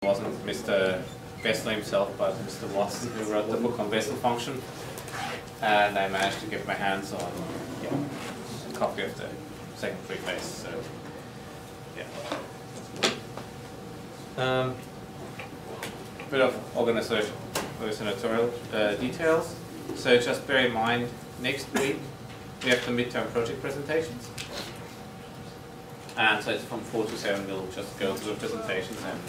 wasn't Mr. Bessel himself, but Mr. Watson, who wrote the book on Bessel function, and I managed to get my hands on a copy of the second preface. So, yeah. Bit of organizational details. So just bear in mind, next week we have the midterm project presentations. And so it's from 4 to 7, we'll just go through the presentations and,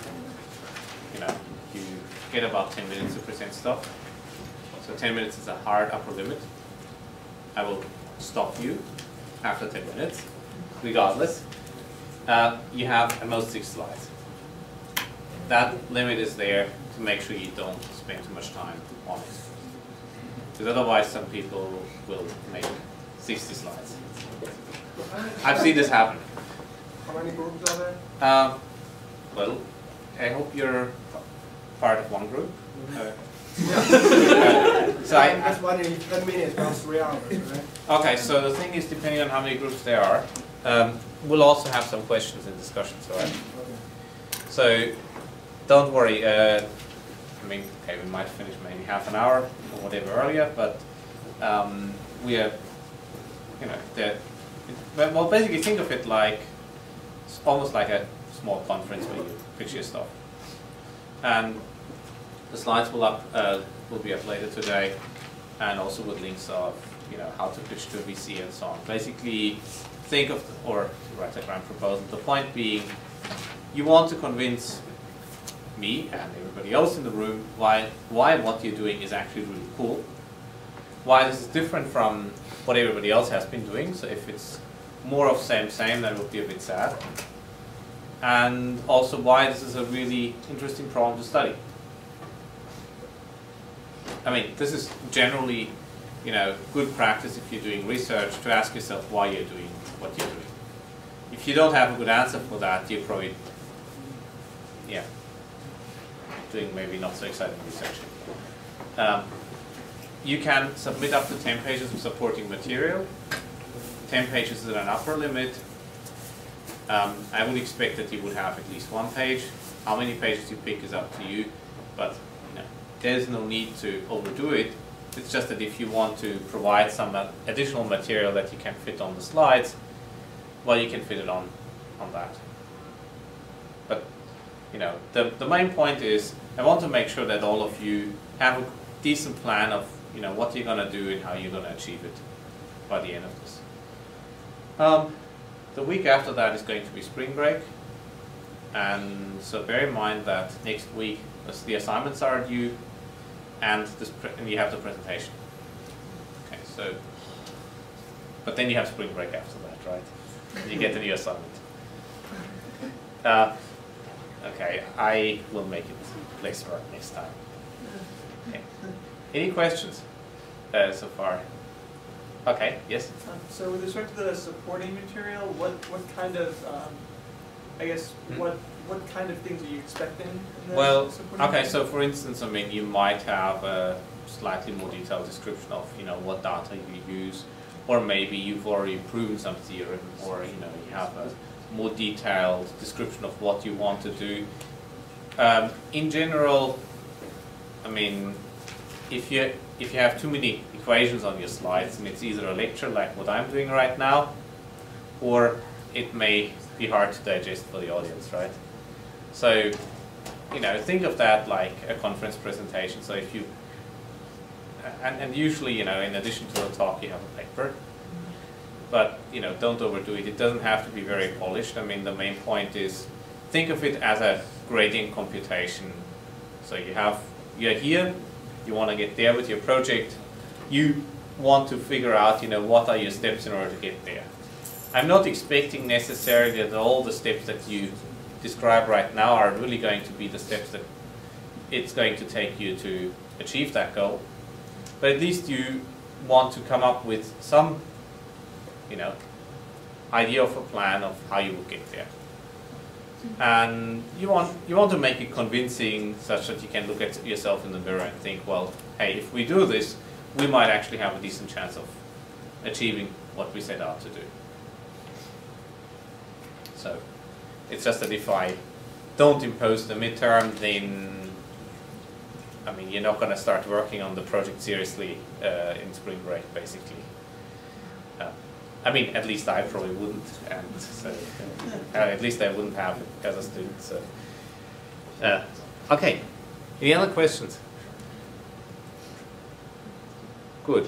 you get about 10 minutes to present stuff. So 10 minutes is a hard upper limit. I will stop you after 10 minutes, regardless. You have at most 6 slides. That limit is there to make sure you don't spend too much time on it. Because otherwise some people will make 60 slides. I've seen this happen. How many groups are there? Well, I hope you're part of one group. So I'm just wondering if 10 minutes was 3 hours, right? Okay, so the thing is, depending on how many groups there are, we'll also have some questions and discussions, all right? Okay. So don't worry. We might finish maybe half an hour or whatever earlier, but we are, well, basically think of it like it's almost like a small conference where you pitch your stuff, and the slides will be up later today, and also with links of how to pitch to a VC and so on. Basically, think of or write a grant proposal. The point being, you want to convince me and everybody else in the room why what you're doing is actually really cool, why this is different from what everybody else has been doing. So if it's more of same, that would be a bit sad. And also why this is a really interesting problem to study. I mean, this is generally, good practice if you're doing research to ask yourself why you're doing what you're doing. If you don't have a good answer for that, you're probably, doing maybe not so exciting research. You can submit up to 10 pages of supporting material. 10 pages is an upper limit. I would expect that you would have at least 1 page. How many pages you pick is up to you, but there's no need to overdo it. It's just that if you want to provide some additional material that you can fit on the slides, well, you can fit it on that. But the main point is I want to make sure that all of you have a decent plan of what you're going to do and how you're going to achieve it by the end of this. The week after that is going to be spring break, and so bear in mind that next week the assignments are due, and you have the presentation. Okay, so but then you have spring break after that, right? And you get a new assignment. Okay, I will make it less work next time. Okay. Any questions so far? Okay, yes? So with respect to the supporting material, what kind of, what kind of things are you expecting in the supporting material? So for instance, you might have a slightly more detailed description of, what data you use, or maybe you've already proven some theorem, or, you have a more detailed description of what you want to do. In general, if you have too many equations on your slides, and it's either a lecture like what I'm doing right now, or it may be hard to digest for the audience, right? So, think of that like a conference presentation. So if you, and usually, in addition to the talk, you have a paper. But, don't overdo it. It doesn't have to be very polished. The main point is, think of it as a gradient computation. So you're here, you want to get there with your project, you want to figure out, what are your steps in order to get there. I'm not expecting necessarily that all the steps that you describe right now are really going to be the steps that it's going to take you to achieve that goal. But at least you want to come up with some idea of a plan of how you will get there. And you want to make it convincing such that you can look at yourself in the mirror and think, well, hey, if we do this, we might actually have a decent chance of achieving what we set out to do. So it's just that if I don't impose the midterm, then I mean you're not going to start working on the project seriously in spring break, basically. I mean, at least I probably wouldn't, and so at least I wouldn't have it as a student. So, okay. Any other questions? Good.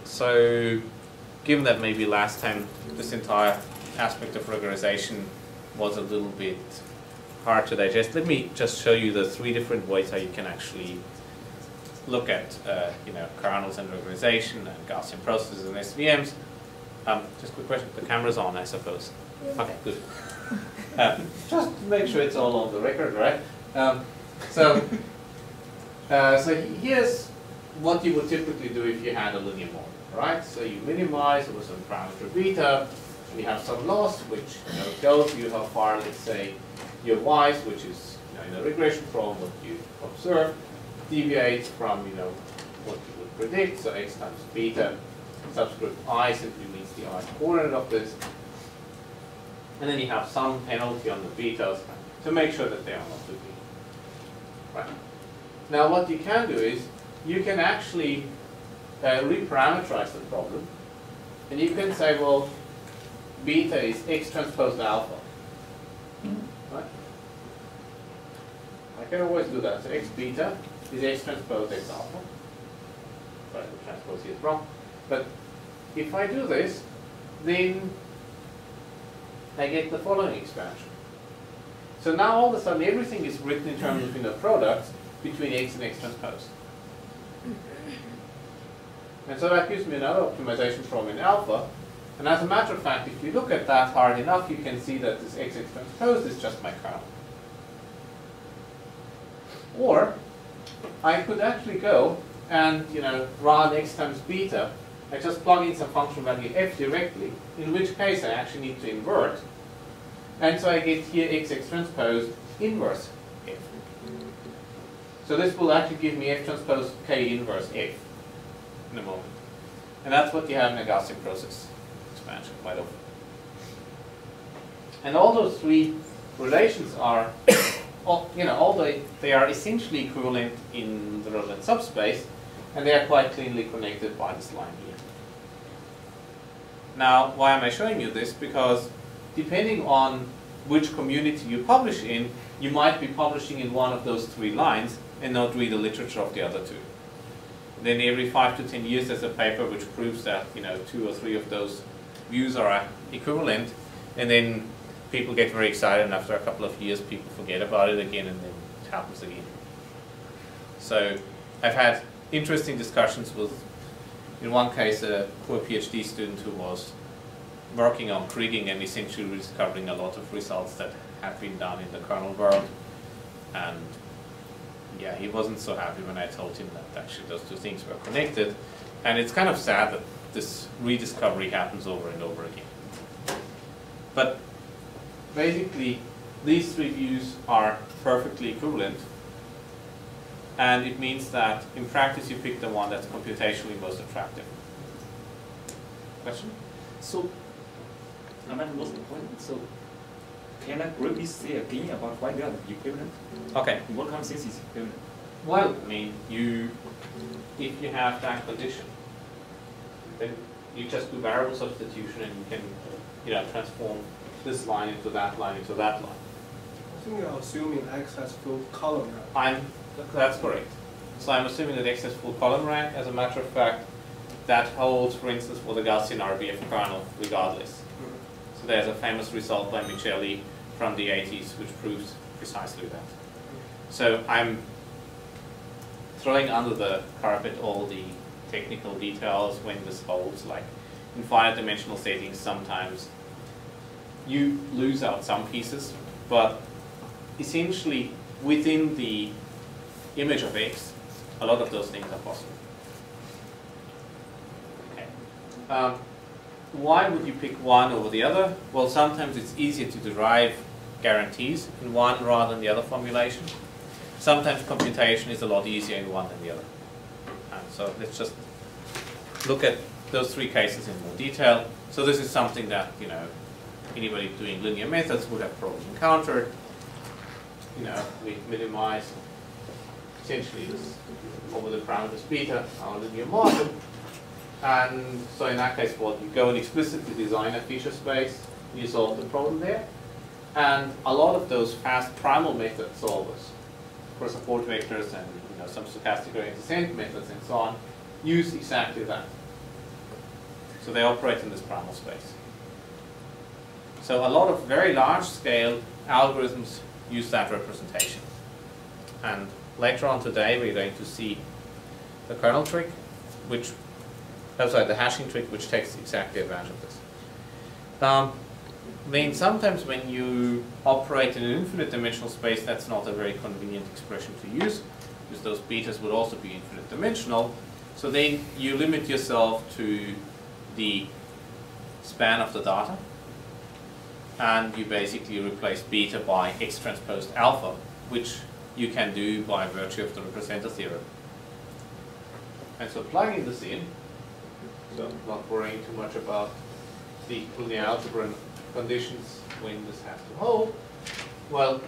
So, given that maybe last time this entire aspect of regularization was a little bit hard to digest, let me just show you the 3 different ways how you can actually look at kernels and regularization and Gaussian processes and SVMs. Just a quick question. The camera's on, I suppose. Okay, good. Just to make sure it's all on the record, right? So here's what you would typically do if you had a linear model, right? So you minimize with some parameter beta, and you have some loss, which tells you how far, let's say, your y's, which is in a regression problem, what you observe, deviates from what you would predict. So x times beta subscript I simply means the I coordinate of this. And then you have some penalty on the betas to make sure that they are not looping. Right. Now what you can do is you can actually reparameterize the problem. And you can say, well, beta is x transpose alpha. Right? I can always do that. So x beta is x transpose x alpha. Sorry, the transpose here is wrong. But if I do this, then I get the following expansion. So now all of a sudden everything is written in terms of products between x and x transpose. And so that gives me another optimization problem in alpha. And as a matter of fact, if you look at that hard enough, you can see that this x transpose is just my kernel. Or I could actually go and run x times beta. I just plug in some function value f directly, in which case I actually need to invert. And so I get here x transpose inverse f. So this will actually give me f transpose k inverse f in a moment. And that's what you have in a Gaussian process expansion quite often. And all those 3 relations are, although they are essentially equivalent in the relevant subspace, and they are quite cleanly connected by this line here. Now, why am I showing you this? Because depending on which community you publish in, you might be publishing in one of those 3 lines and not read the literature of the other 2. Then every 5 to 10 years there's a paper which proves that 2 or 3 of those views are equivalent, and then people get very excited, and after a couple of years people forget about it again, and then it happens again. So I've had interesting discussions with, in one case, a poor PhD student who was working on creting and essentially rediscovering a lot of results that had been done in the kernel world. And yeah, he wasn't so happy when I told him that actually those 2 things were connected. And it's kind of sad that this rediscovery happens over and over again. But basically, these 3 views are perfectly equivalent. And it means that in practice you pick the one that's computationally most attractive. Question? So, I'm at most important. So, can I really say again about why they are equivalent? Okay. In what kind of sense is equivalent? Well, I mean, if you have that condition, then you just do variable substitution and you can, transform this line into that line into that line. I think you're assuming x has full column rank. That's correct. So I'm assuming that x has full column rank. As a matter of fact, that holds, for instance, for the Gaussian RBF kernel regardless. So there's a famous result by Micheli from the 80s which proves precisely that. So I'm throwing under the carpet all the technical details when this holds, like in finite dimensional settings sometimes you lose out some pieces, but essentially within the image of x, a lot of those things are possible. Okay. Why would you pick one over the other? Well, sometimes it's easier to derive guarantees in one rather than the other formulation. Sometimes computation is a lot easier in one than the other. So let's just look at those 3 cases in more detail. So this is something that anybody doing linear methods would have probably encountered. you know, we minimize essentially this over the parameters beta, our linear model. And so in that case, what you go and explicitly design a feature space, you solve the problem there. And a lot of those fast primal method solvers for support vectors and some stochastic gradient descent methods and so on use exactly that. So they operate in this primal space. So a lot of very large scale algorithms use that representation. And later on today we're going to see the kernel trick, which the hashing trick, which takes exactly advantage of this. Then sometimes when you operate in an infinite dimensional space, that's not a very convenient expression to use, because those betas would also be infinite dimensional. So then you limit yourself to the span of the data, and you basically replace beta by x transposed alpha, which you can do by virtue of the representer theorem. And so plugging this in, so not worrying too much about the linear algebra conditions when this has to hold, well,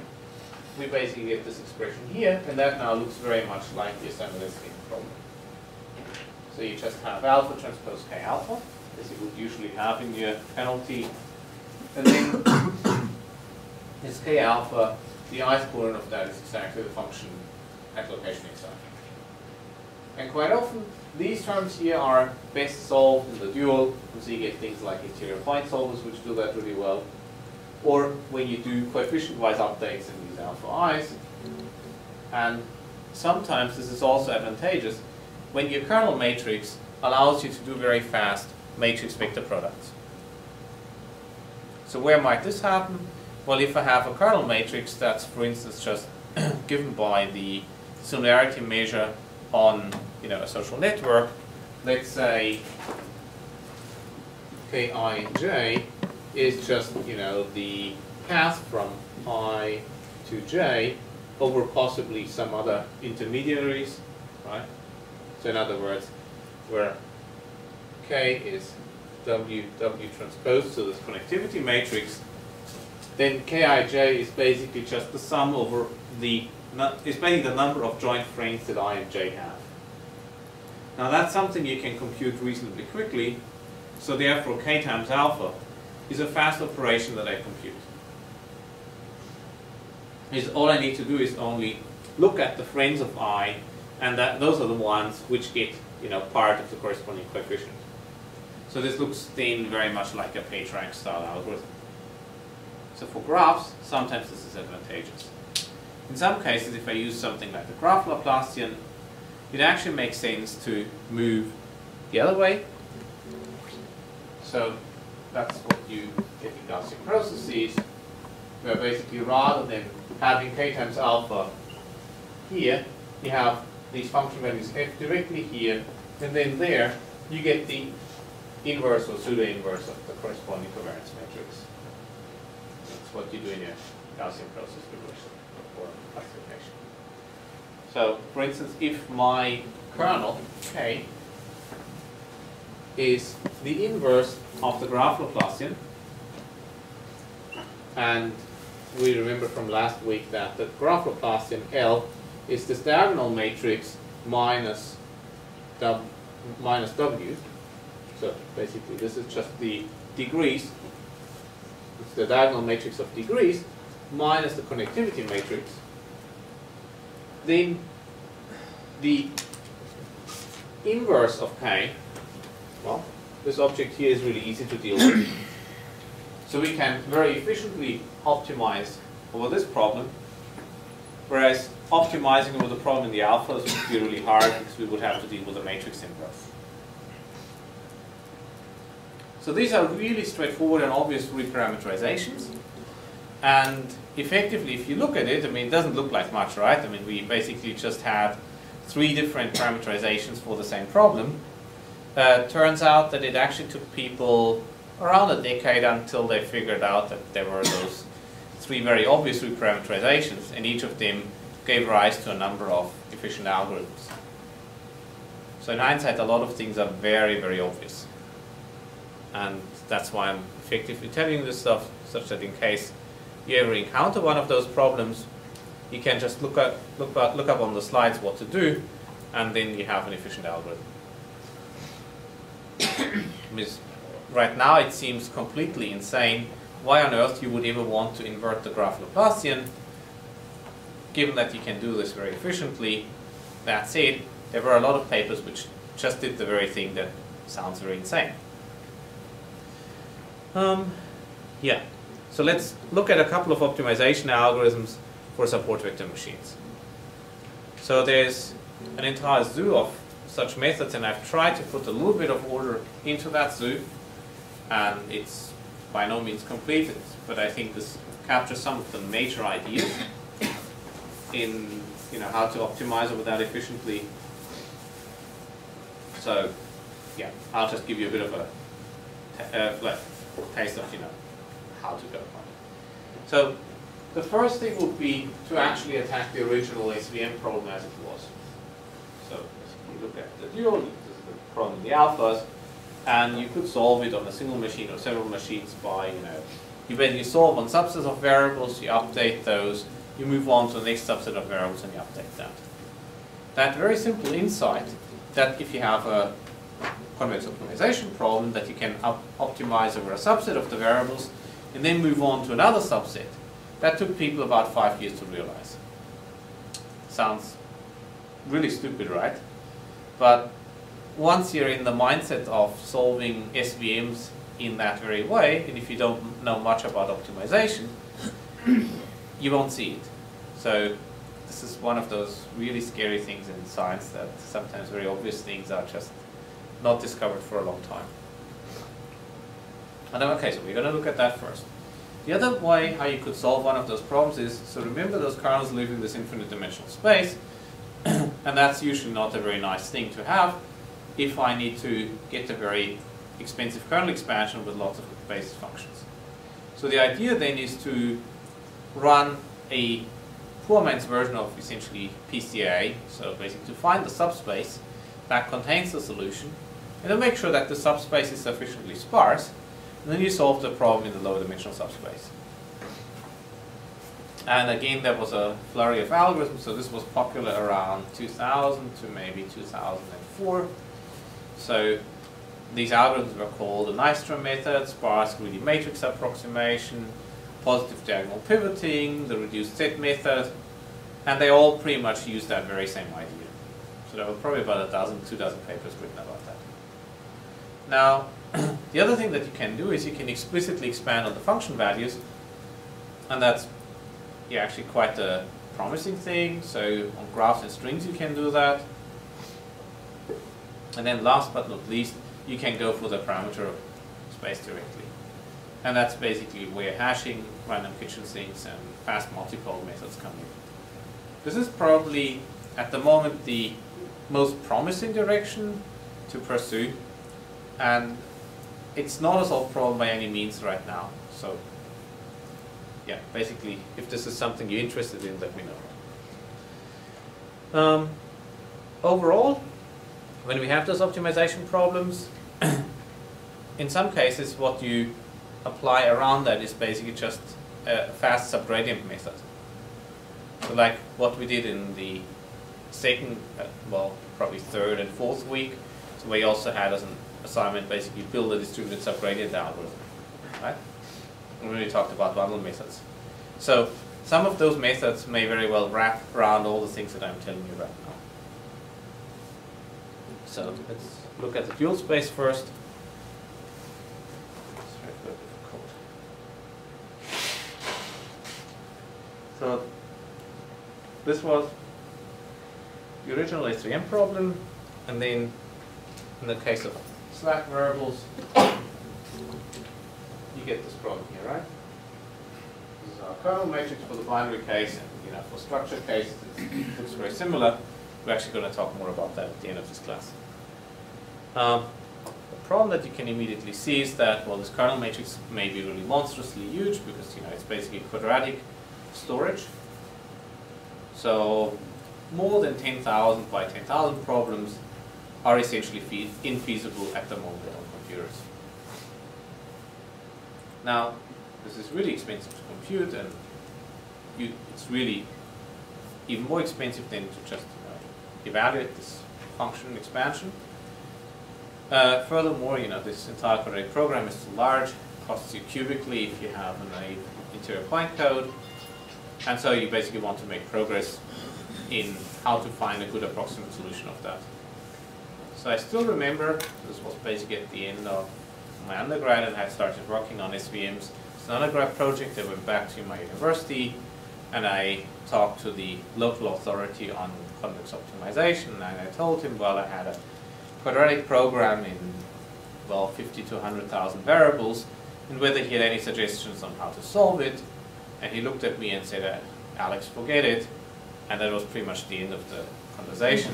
we basically get this expression here, and that now looks very much like the assembly scheme problem. So you just have alpha transpose k alpha, as you would usually have in your penalty, and then this k alpha, the ith coordinate of that is exactly the function at location xi. And quite often, these terms here are best solved in the dual, so you get things like interior point solvers which do that really well, or when you do coefficient-wise updates and use alpha i's. And sometimes this is also advantageous when your kernel matrix allows you to do very fast matrix vector products. So where might this happen? Well, if I have a kernel matrix that's, for instance, just given by the similarity measure on a social network, let's say Ki and j is just the path from I to j over possibly some other intermediaries, right? So in other words, where K is W transpose to this connectivity matrix, then Kij is basically just the sum over is basically the number of joint frames that I and j have. Now that's something you can compute reasonably quickly, so therefore k times alpha is a fast operation that I compute. All I need to do is only look at the frames of I, and those are the ones which get part of the corresponding coefficient. So this looks then very much like a PageRank style algorithm. So for graphs, sometimes this is advantageous. In some cases, if I use something like the graph Laplacian, it actually makes sense to move the other way. So that's what you get in Gaussian processes, where basically rather than having k times alpha here, you have these function values f directly here, and then there you get the inverse or pseudo-inverse of the corresponding covariance matrix. That's what you do in your Gaussian process regression or classification. So, for instance, if my kernel K is the inverse of the graph Laplacian, and we remember from last week that the graph Laplacian L is this diagonal matrix minus W. So basically this is just the degrees, it's the diagonal matrix of degrees minus the connectivity matrix. Then the inverse of K, well, this object here is really easy to deal with. So we can very efficiently optimize over this problem, whereas optimizing over the problem in the alphas would be really hard because we would have to deal with the matrix inverse. So these are really straightforward and obvious reparameterizations. And effectively, if you look at it, it doesn't look like much, right? We basically just had 3 different parameterizations for the same problem. Turns out that it actually took people around a decade until they figured out that there were those 3 very obvious reparameterizations, and each of them gave rise to a number of efficient algorithms. So in hindsight, a lot of things are very, very obvious. And that's why I'm effectively telling you this stuff, such that in case you ever encounter one of those problems, you can just look up on the slides what to do, and then you have an efficient algorithm. Right now it seems completely insane. Why on earth you would ever want to invert the graph Laplacian, given that you can do this very efficiently? That said, there were a lot of papers which just did the very thing that sounds very insane. Yeah, so let's look at a couple of optimization algorithms for support vector machines. So there's an entire zoo of such methods, and I've tried to put a little bit of order into that zoo, and it's by no means completed, but I think this captures some of the major ideas in how to optimize it without efficiently. So yeah, I'll just give you a bit of a taste of how to go about it. So the first thing would be to actually attack the original SVM problem as it was. So you look at the dual, this is the problem in the alphas, and you could solve it on a single machine or several machines by, you basically solve one subset of variables, you update those, you move on to the next subset of variables and you update that. That very simple insight that if you have a convex optimization problem that you can optimize over a subset of the variables and then move on to another subset, that took people about 5 years to realize. Sounds really stupid, right? But once you're in the mindset of solving SVMs in that very way, and if you don't know much about optimization, you won't see it. So this is one of those really scary things in science, that sometimes very obvious things are just not discovered for a long time. And then, okay, so we're going to look at that first. The other way how you could solve one of those problems is, so remember those kernels live in this infinite dimensional space, and that's usually not a very nice thing to have if I need to get a very expensive kernel expansion with lots of basis functions. So the idea then is to run a poor man's version of essentially PCA, so basically to find the subspace that contains the solution, and then make sure that the subspace is sufficiently sparse, and then you solve the problem in the lower dimensional subspace. And again, there was a flurry of algorithms, so this was popular around 2000 to maybe 2004. So these algorithms were called the Nystrom method, sparse greedy matrix approximation, positive diagonal pivoting, the reduced set method, and they all pretty much used that very same idea. So there were probably about 2 dozen papers written about that. Now, the other thing that you can do is you can explicitly expand on the function values, and that's actually quite a promising thing. So on graphs and strings you can do that. And then last but not least, you can go for the parameter space directly. And that's basically where hashing, random kitchen sinks, and fast multipole methods come in. This is probably, at the moment, the most promising direction to pursue. And it's not a solved problem by any means right now. So yeah, basically, if this is something you're interested in, let me know. Overall, when we have those optimization problems, in some cases what you apply around that is basically just a fast subgradient method. So like what we did in the second, well, probably third and fourth week. So we also had as an assignment basically build a distributed subgradient algorithm, right? We really talked about bundle methods. So some of those methods may very well wrap around all the things that I'm telling you right now. So let's look at the dual space first. So this was the original SVM problem, and then in the case of slack variables, you get this problem here, right? This is our kernel matrix for the binary case, and for structured cases it looks very similar. We're actually going to talk more about that at the end of this class. The problem that you can immediately see is that, well, this kernel matrix may be really monstrously huge because it's basically quadratic storage. So more than 10,000 by 10,000 problems are essentially infeasible at the moment on computers. Now, this is really expensive to compute, and it's really even more expensive than to just evaluate this function expansion. Furthermore, this entire quadratic program is too large, costs you cubically if you have an naive interior point code, and so you basically want to make progress in how to find a good approximate solution of that. So I still remember, this was basically at the end of my undergrad, and I had started working on SVMs. It's an undergrad project. I went back to my university and I talked to the local authority on convex optimization, and I told him, well, I had a quadratic program in, well, 50 to 100,000 variables, and whether he had any suggestions on how to solve it. And he looked at me and said, Alex, forget it. And that was pretty much the end of the conversation.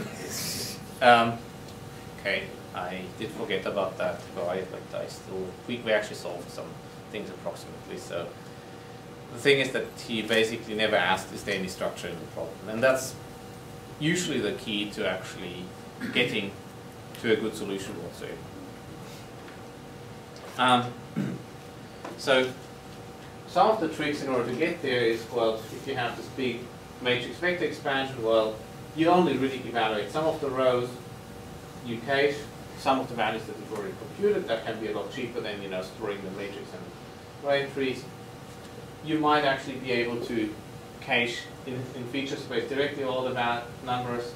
Okay, I did forget about that guy, but we actually solved some things approximately. So the thing is that he basically never asked, is there any structure in the problem? And that's usually the key to actually getting to a good solution whatsoever. So some of the tricks in order to get there is, well, if you have this big matrix vector expansion, well, you only really evaluate some of the rows, you cache some of the values that you've already computed. That can be a lot cheaper than storing the matrix and row entries. You might actually be able to cache in feature space directly all the numbers,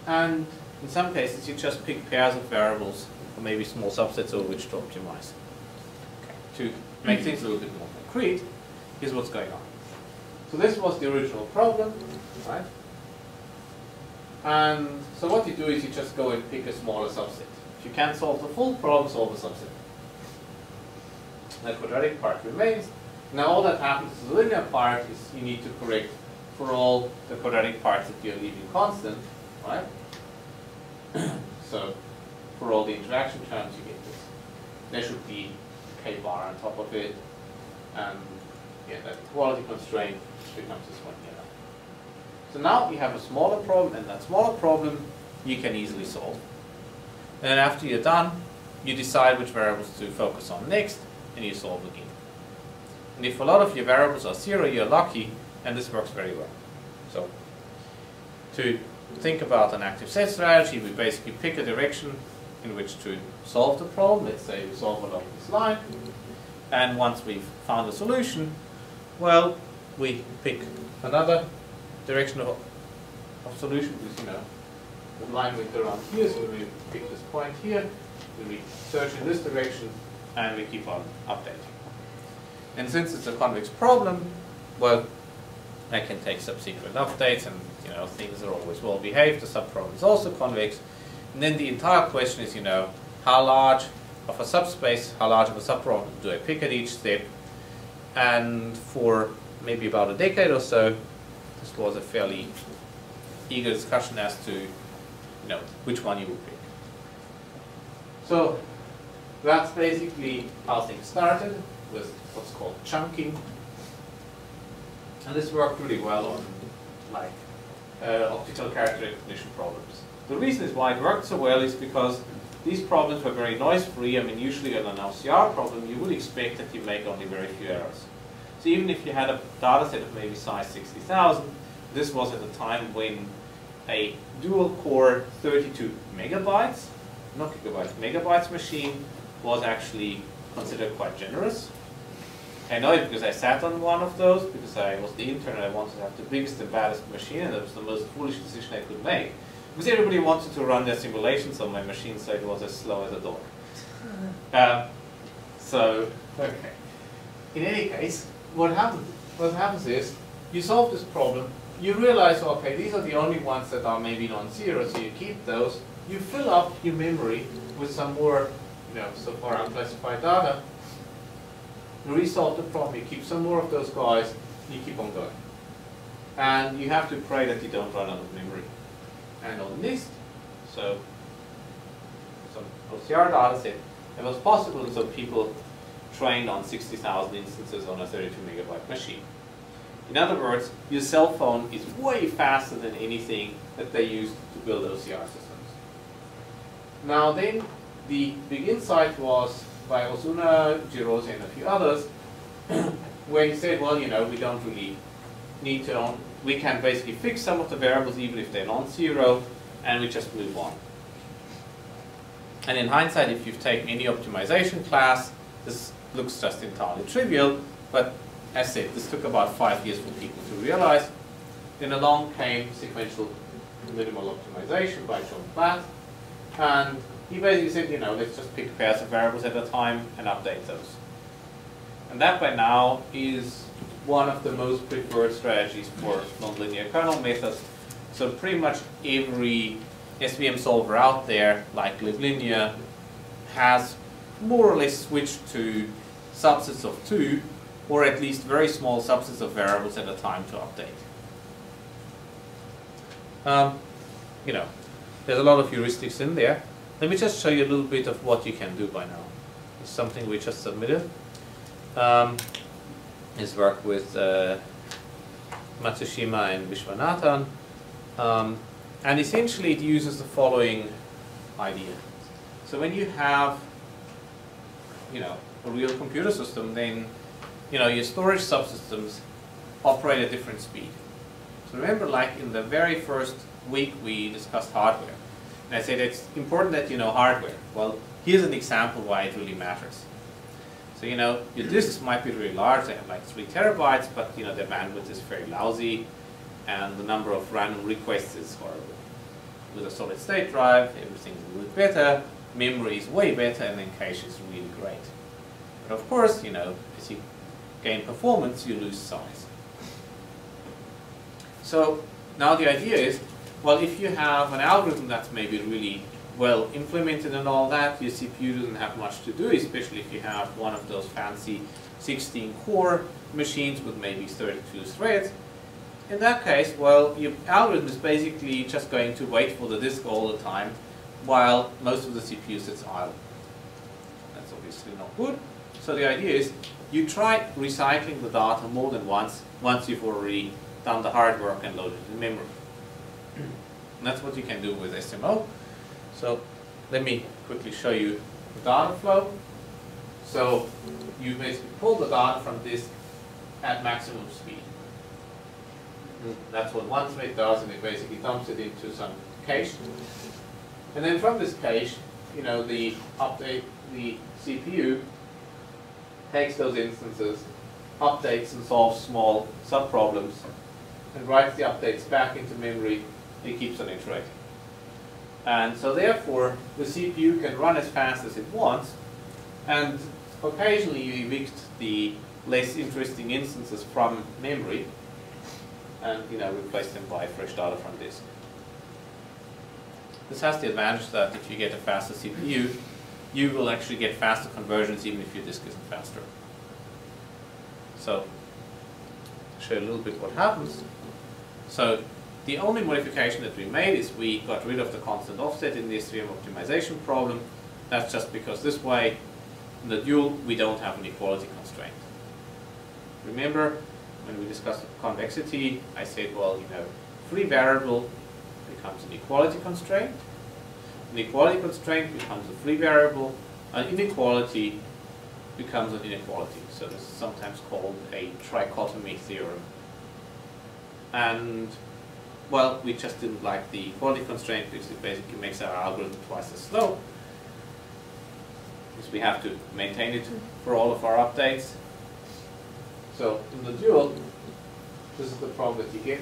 and in some cases you just pick pairs of variables or maybe small subsets over which to optimize. Okay. To make things a little bit more concrete, here's what's going on. So this was the original problem, right? And so what you do is you just go and pick a smaller subset. If you can't solve the full problem, solve a subset. The quadratic part remains. Now all that happens to the linear part is you need to correct for all the quadratic parts that you're leaving constant, right? So for all the interaction terms you get this. There should be k bar on top of it, and yeah, that equality constraint becomes this one here. So now you have a smaller problem, and that smaller problem you can easily solve. And then after you're done, you decide which variables to focus on next, and you solve again. And if a lot of your variables are 0, you're lucky, and this works very well. So to think about an active set strategy, we basically pick a direction in which to solve the problem. Let's say we solve along this line, and once we've found a solution, well, we pick another direction of solution, because the line went around here, so we pick this point here, we search in this direction, and we keep on updating. And since it's a convex problem, well, I can take subsequent updates, and things are always well behaved. The subproblem is also convex, and then the entire question is, how large of a subspace, how large of a subproblem do I pick at each step? And for maybe about a decade or so, this was a fairly eager discussion as to which one you would pick. So that's basically how things started with what's called chunking, and this worked really well on optical character recognition problems. The reason why it worked so well is because these problems were very noise-free. I mean, usually on an LCR problem, you would expect that you make only very few errors. So even if you had a data set of maybe size 60,000, this was at a time when a dual-core 32 megabytes, not gigabytes, megabytes machine was actually considered quite generous. I know it because I sat on one of those, because I was the intern and I wanted to have the biggest and baddest machine, and that was the most foolish decision I could make. Because everybody wanted to run their simulations on my machine, so it was as slow as a dog. Okay. In any case, what happens is, you solve this problem, you realize, okay, these are the only ones that are maybe non-zero, so you keep those, you fill up your memory with some more, so far unclassified data, you resolve the problem, you keep some more of those guys, and you keep on going. And you have to pray that you don't run out of memory. And on NIST, so some OCR data set, it was possible, and so people trained on 60,000 instances on a 32 megabyte machine. In other words, your cell phone is way faster than anything that they used to build OCR systems. Now then, the big insight was by Osuna, Girosi, and a few others, where he said, well, we don't really need to we can basically fix some of the variables even if they're non-zero, and we just move on. And in hindsight, if you've taken any optimization class, this looks just entirely trivial, but as said, this took about 5 years for people to realize. Then along came sequential minimal optimization by John Platt, and he basically said, you know, let's just pick pairs of variables at a time and update those. And that by now is one of the most preferred strategies for nonlinear kernel methods. So pretty much every SVM solver out there, like LibLinear, has more or less switched to subsets of 2, or at least very small subsets of variables at a time to update. You know, there's a lot of heuristics in there. Let me just show you a little bit of what you can do by now. It's something we just submitted. His work with Matsushima and Vishwanathan. And essentially it uses the following idea. So when you have, you know, a real computer system, then, you know, your storage subsystems operate at different speed. So remember, like in the very first week we discussed hardware. And I said it's important that you know hardware. Well, here's an example why it really matters. So, you know, your disks might be really large, they have like 3 terabytes, but, you know, their bandwidth is very lousy, and the number of random requests is horrible. With a solid state drive, everything is a little better, memory is way better, and then cache is really great. But of course, you know, as you gain performance, you lose size. So now the idea is, well, if you have an algorithm that's maybe really well implemented and all that, your CPU doesn't have much to do, especially if you have one of those fancy 16-core machines with maybe 32 threads. In that case, well, your algorithm is basically just going to wait for the disk all the time while most of the CPU sits idle. That's obviously not good. So the idea is you try recycling the data more than once you've already done the hard work and loaded it in memory. And that's what you can do with SMO. So let me quickly show you the data flow. So you basically pull the data from disk at maximum speed. That's what one thread does, and it basically dumps it into some cache. And then from this cache, you know, the CPU takes those instances, updates and solves small subproblems, and writes the updates back into memory. It keeps on iterating. And so therefore, the CPU can run as fast as it wants, and occasionally you evict the less interesting instances from memory, and, you know, replace them by fresh data from disk. This has the advantage that if you get a faster CPU, you will actually get faster conversions even if your disk isn't faster. So, to show you a little bit what happens. So, the only modification that we made is we got rid of the constant offset in the SVM optimization problem. That's just because this way, in the dual, we don't have an equality constraint. Remember, when we discussed convexity, I said, well, you know, free variable becomes an equality constraint. An equality constraint becomes a free variable. An inequality becomes an inequality. So this is sometimes called a trichotomy theorem. And, well, we just didn't like the equality constraint because it basically makes our algorithm twice as slow. Because we have to maintain it for all of our updates. So in the dual, this is the problem that you get.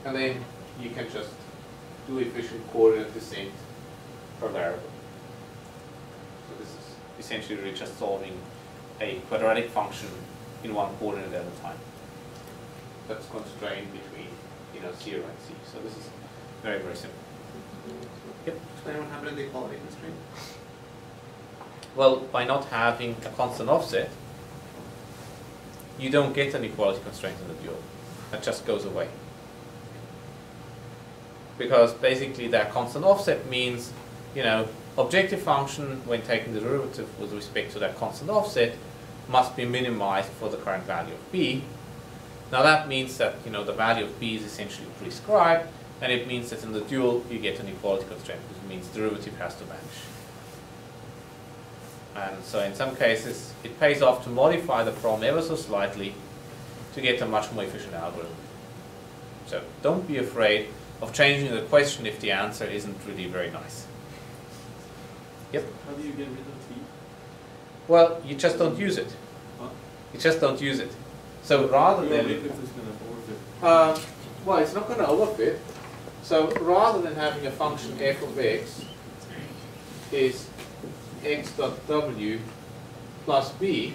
And then you can just do efficient coordinate descent per variable. So this is essentially just solving a quadratic function in one coordinate at a time. That's constrained between, you know, 0 and c. So this is very, very simple. Yep. Explain what happened to the equality constraint. Well, by not having a constant offset, you don't get an equality constraint in the dual. That just goes away. Because basically that constant offset means, you know, objective function, when taking the derivative with respect to that constant offset, must be minimized for the current value of b. Now that means that, you know, the value of b is essentially prescribed, and it means that in the dual you get an equality constraint, which means derivative has to vanish. And so in some cases it pays off to modify the problem ever so slightly to get a much more efficient algorithm. So don't be afraid of changing the question if the answer isn't really very nice. Yep. How do you get rid of T? Well, you just don't use it. Huh? You just don't use it. So rather than well, it's not going to overfit. So rather than having a function f of x is x dot w plus b,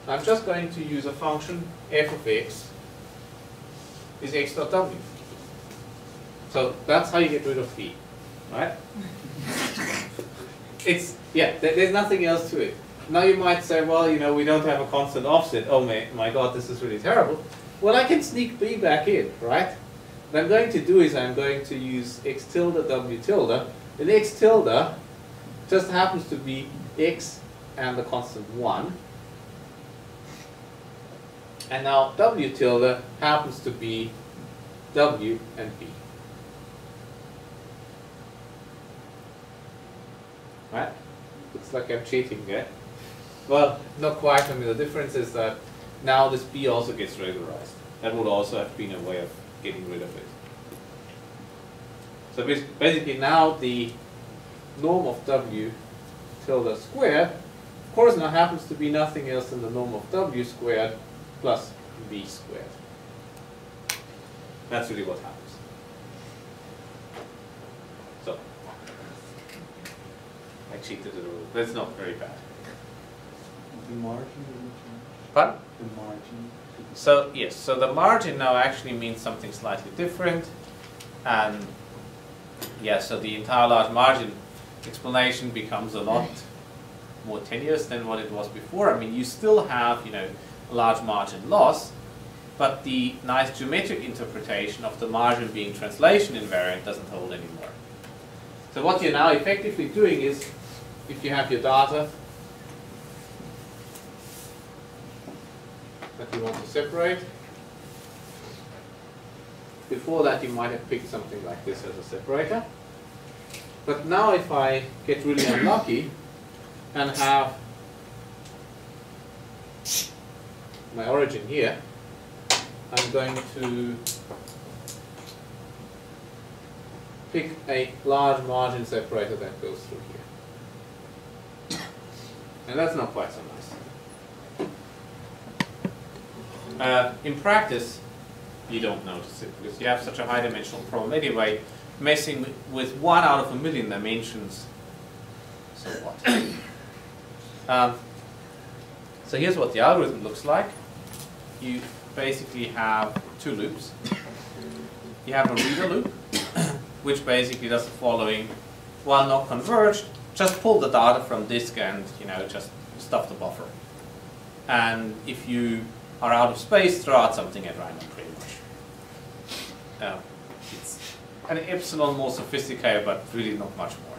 I'm just going to use a function f of x is x dot w. So that's how you get rid of p, right? It's, yeah, there's nothing else to it. Now you might say, well, you know, we don't have a constant offset. Oh my God, this is really terrible. Well, I can sneak b back in, right? What I'm going to do is I'm going to use x tilde w tilde, and x tilde just happens to be x and the constant 1. And now w tilde happens to be w and b. Right? Looks like I'm cheating, yeah? Well, not quite. I mean, the difference is that now this b also gets regularized. That would also have been a way of getting rid of it. So basically now the norm of w tilde squared, of course, now happens to be nothing else than the norm of w squared plus b squared. That's really what happens. So, I cheated a little. That's not very bad. The margin doesn't change. Pardon? The margin. So yes, so the margin now actually means something slightly different, and yeah, so the entire large margin explanation becomes a lot more tenuous than what it was before. I mean, you still have, you know, a large margin loss, but the nice geometric interpretation of the margin being translation invariant doesn't hold anymore. So what you're now effectively doing is, if you have your data that you want to separate, before that you might have picked something like this as a separator. But now if I get really unlucky and have my origin here, I'm going to pick a large margin separator that goes through here. And that's not quite so nice. In practice, you don't notice it because you have such a high dimensional problem anyway. Messing with 1 out of a million dimensions, so what? So here's what the algorithm looks like. You basically have 2 loops. You have a reader loop, which basically does the following: while not converged, just pull the data from disk and, you know, just stuff the buffer. And if you are out of space, throw out something at random, pretty much. It's an epsilon more sophisticated, but really not much more.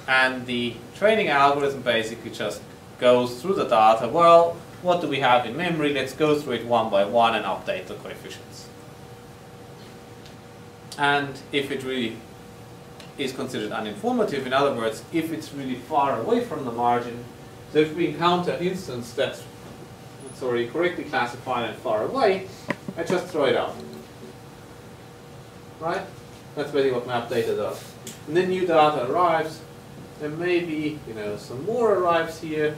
And the training algorithm basically just goes through the data. Well, what do we have in memory? Let's go through it one by one and update the coefficients. And if it really is considered uninformative, in other words, if it's really far away from the margin, so if we encounter an instance that's already correctly classified and far away, I just throw it out. Right? That's basically what map data does. And then new data arrives, and maybe, you know, some more arrives here,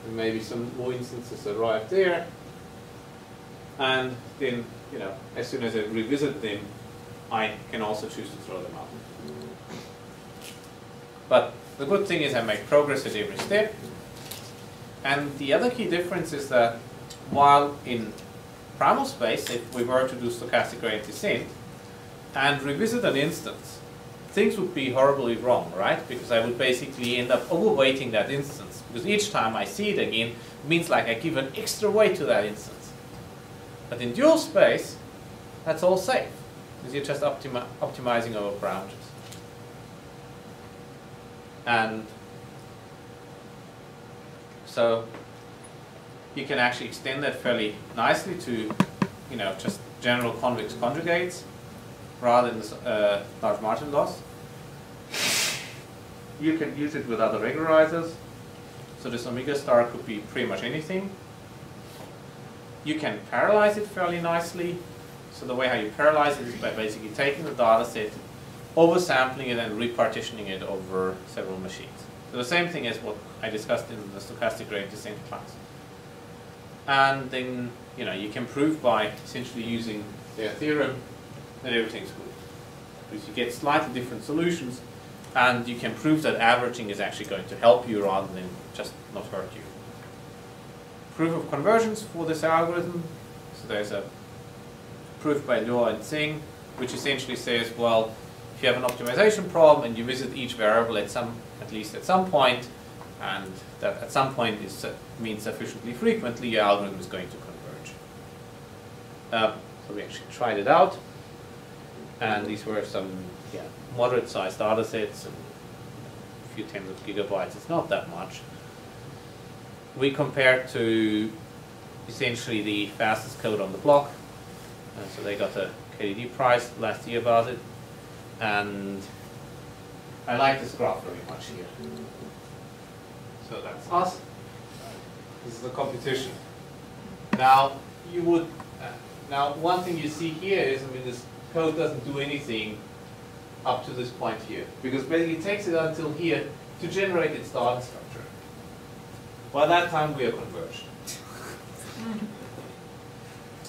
and maybe some more instances arrive there, and then, you know, as soon as I revisit them, I can also choose to throw them out. But the good thing is I make progress at every step. And the other key difference is that while in primal space, if we were to do stochastic gradient descent and revisit an instance, things would be horribly wrong, right? Because I would basically end up overweighting that instance. Because each time I see it again, it means like I give an extra weight to that instance. But in dual space, that's all safe. Because you're just optimizing over parameters. And so you can actually extend that fairly nicely to, you know, just general convex conjugates rather than large margin loss. You can use it with other regularizers. So this omega star could be pretty much anything. you can parallelize it fairly nicely. So the way how you parallelize it is by basically taking the data set, oversampling it, and repartitioning it over several machines. So the same thing as what I discussed in the stochastic gradient descent class. And then you can prove by essentially using their theorem that everything's good. Because you get slightly different solutions, and you can prove that averaging is actually going to help you rather than just not hurt you. Proof of convergence for this algorithm. So there's a proof by nuancing, which essentially says, well, if you have an optimization problem and you visit each variable at least at some point, and that at some point means sufficiently frequently, your algorithm is going to converge. So we actually tried it out, and these were some moderate-sized data sets, and a few tens of gigabytes. It's not that much. We compared to essentially the fastest code on the block. So they got a KDD prize last year about it. And I like this graph very much here. So that's us. This is the competition. Now, one thing you see here is, this code doesn't do anything up to this point here. Because basically it takes it until here to generate its data structure. By that time, we are converged.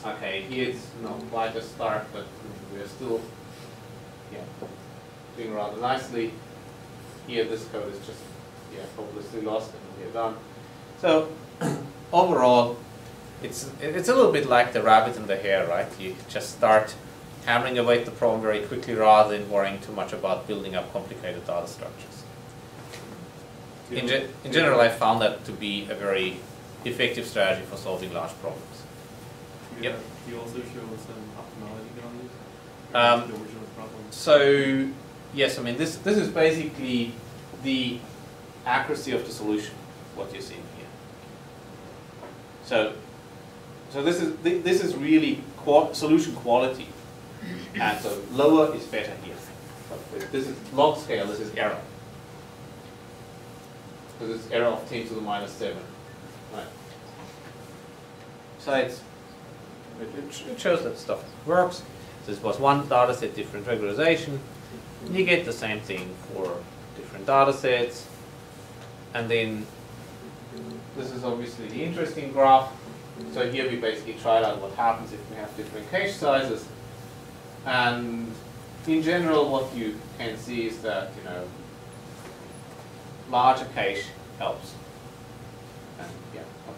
Okay, here it's not quite a start, but we're still doing rather nicely. Here, this code is just hopelessly lost, and we're done. So overall, it's a little bit like the rabbit and the hare, right? You just start hammering away at the problem very quickly rather than worrying too much about building up complicated data structures. In general, I found that to be a very effective strategy for solving large problems. Yeah. Yep. Do you also show some optimality on these? The original problem? So, yes, this is basically the accuracy of the solution, what you're seeing here. So this is really solution quality, and so lower is better here. But this is log scale. This is error. This is error of 10 to the minus 7. Right. So it shows that stuff works. So this was one data set, different regularization. You get the same thing for different data sets. And then this is obviously the interesting graph. So here we basically tried out what happens if we have different cache sizes. And in general, what you can see is that larger cache helps. And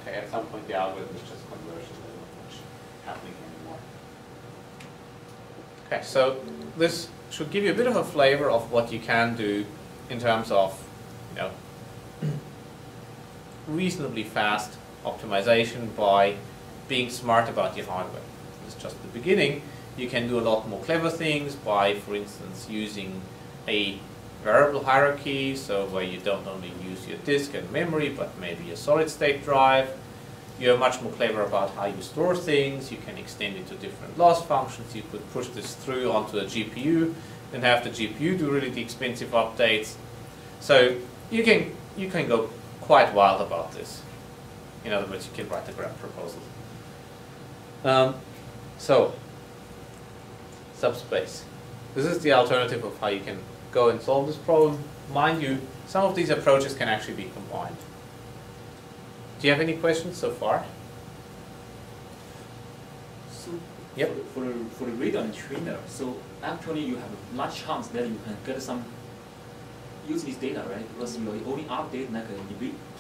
okay, at some point the algorithm is just conversion. There's not much happening anymore. Okay, so this should give you a bit of a flavor of what you can do in terms of reasonably fast optimization by being smart about your hardware. This is just the beginning. You can do a lot more clever things by, for instance, using a variable hierarchy, so where you don't only use your disk and memory, but maybe a solid-state drive. You're much more clever about how you store things. You can extend it to different loss functions. You could push this through onto a GPU and have the GPU do really the expensive updates. So you can go quite wild about this. In other words, you can write a graph proposal. So, subspace. This is the alternative of how you can go and solve this problem. Mind you, some of these approaches can actually be combined. Do you have any questions so far? So yep. For the reader and trainer, so actually you have a large chance that you can get some use this data, right? Because you only update like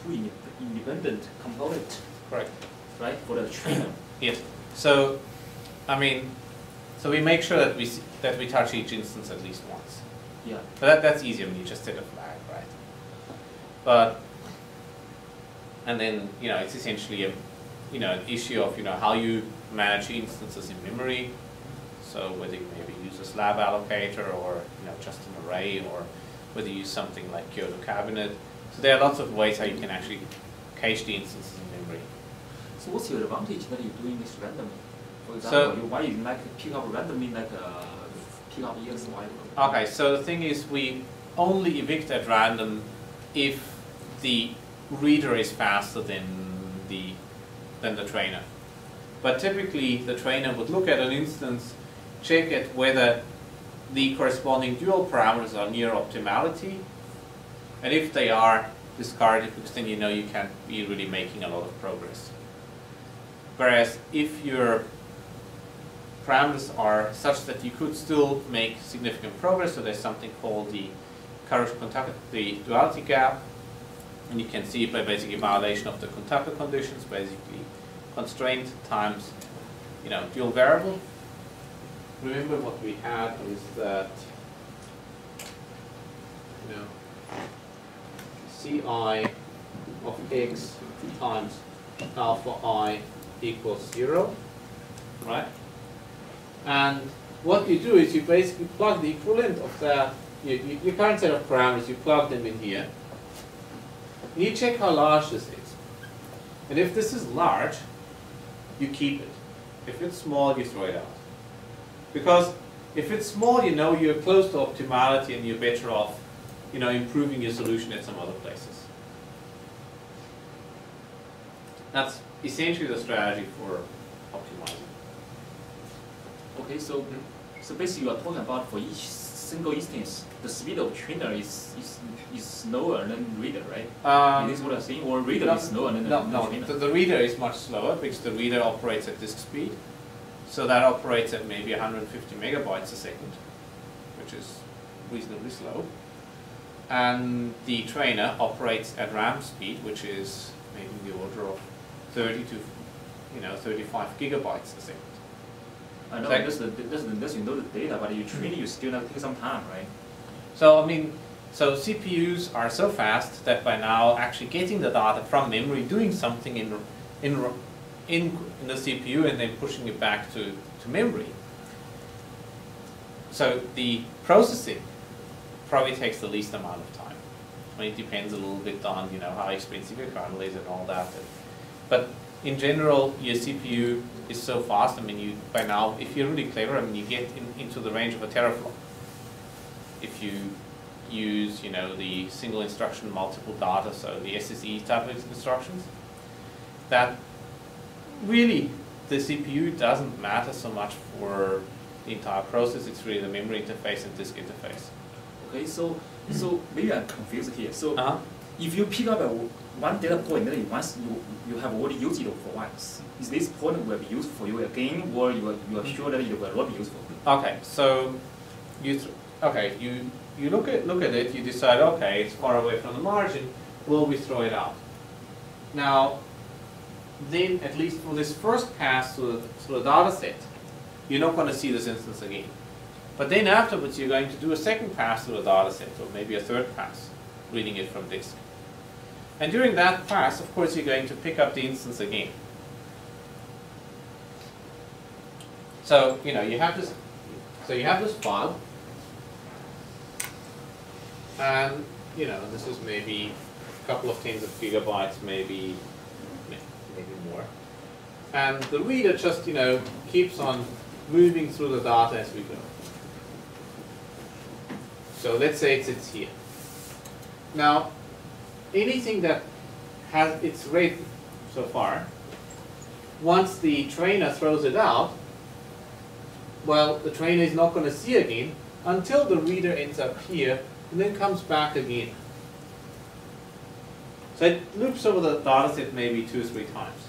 two independent component. Correct. Right, for the trainer. Yes. So, so we make sure that we touch each instance at least once. Yeah. But that's easier when you just set a flag, right? But and then it's essentially a an issue of how you manage instances in memory. So whether you maybe use a slab allocator or just an array, or whether you use something like Kyoto cabinet. So there are lots of ways how you can actually cache the instances in memory. So what's your advantage that you're doing this randomly? For example, why you pick up randomly pick up EXY? Okay, so the thing is, we only evict at random if the reader is faster than the trainer. But typically, the trainer would look at an instance, check at whether the corresponding dual parameters are near optimality, and if they are, discard it, because then you know you can't be really making a lot of progress. Whereas if your parameters are such that you could still make significant progress, so there's something called the duality gap, and you can see it by basically violation of the quintuple conditions, basically constraint times, dual variable. Remember what we had is that, Ci of x times alpha I equals 0, right? And what you do is you basically plug the equivalent of that, your current set of parameters, you plug them in here. And you check how large this is. And if this is large, you keep it. If it's small, you throw it out. Because if it's small, you're close to optimality and you're better off, improving your solution at some other places. That's essentially the strategy for optimizing. Okay, so basically you are talking about for each single instance, the speed of trainer is slower than reader, right? Is this what I'm saying? Or reader is slower than trainer? The reader is much slower because the reader operates at disk speed. So that operates at maybe 150 megabytes a second, which is reasonably slow. And the trainer operates at RAM speed, which is maybe in the order of 30 to 35 gigabytes a second. I know, that's you know the data, but you train it, you still have to take some time, right? So so CPUs are so fast that by now actually getting the data from memory, doing something in the CPU and then pushing it back to memory. So the processing probably takes the least amount of time. I mean, it depends a little bit on how expensive your kernel is and all that. But in general, your CPU is so fast. I mean, by now, if you're really clever, I mean, you get into the range of a teraflop. If you use, the single instruction multiple data, so the SSE type of instructions, that really the CPU doesn't matter so much for the entire process. It's really the memory interface and disk interface. Okay, so maybe I'm confused here. So if you pick up one data point, then once you have already used it for once, is this point will be used for you again, or you are sure that it will not be useful? Okay, so you look at it, you decide, okay, it's far away from the margin, will we throw it out? Now, then at least for this first pass through the data set, you're not going to see this instance again. But then afterwards, you're going to do a second pass through the data set, or maybe a third pass, reading it from disk. And during that pass, of course, you're going to pick up the instance again. So you have this. So you have this file, and this is maybe a couple of tens of gigabytes, maybe more. And the reader just keeps on moving through the data as we go. So let's say it sits here. Now, anything that has its rate so far, once the trainer throws it out, well, the trainer is not going to see again until the reader ends up here and then comes back again. So it loops over the data set maybe 2 or 3 times.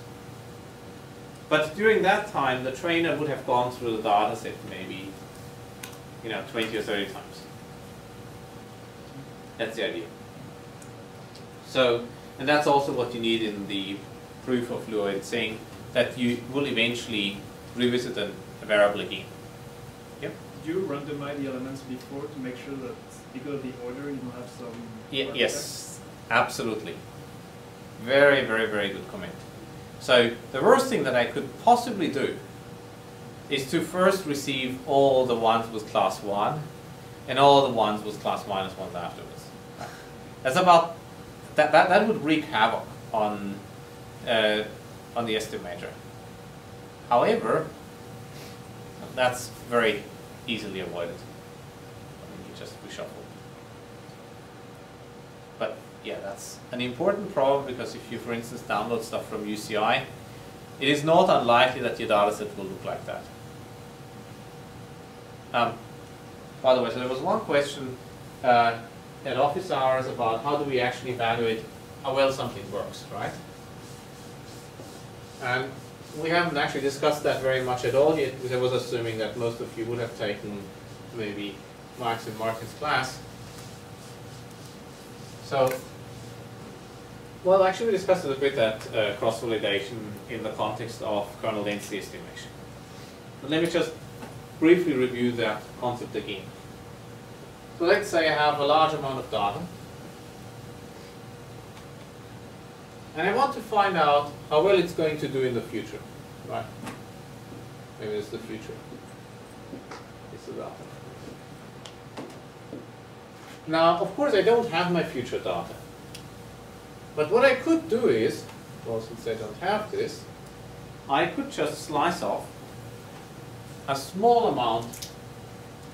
But during that time, the trainer would have gone through the data set maybe 20 or 30 times. That's the idea. So, and that's also what you need in the proof of Fluid, saying that you will eventually revisit a variable again. Yep. Did you randomize the elements before to make sure that because of the order you don't have some... Yes, absolutely. Very, very, very good comment. So the worst thing that I could possibly do is to first receive all the ones with class 1 and all the ones with class minus 1 afterwards. That's about, that would wreak havoc on the estimator. However, that's very easily avoided. You just reshuffle. But yeah, that's an important problem because if you, for instance, download stuff from UCI, it is not unlikely that your data set will look like that. By the way, so there was one question at office hours about how do we actually evaluate how well something works, right? And we haven't actually discussed that very much at all yet, because I was assuming that most of you would have taken maybe Max and Martin's class. So, well, actually we discussed it a bit at cross-validation in the context of kernel density estimation. But let me just briefly review that concept again. So let's say I have a large amount of data, and I want to find out how well it's going to do in the future, right? Maybe it's the future. It's the data. Now, of course, I don't have my future data. But what I could do is, well, since I don't have this, I could just slice off a small amount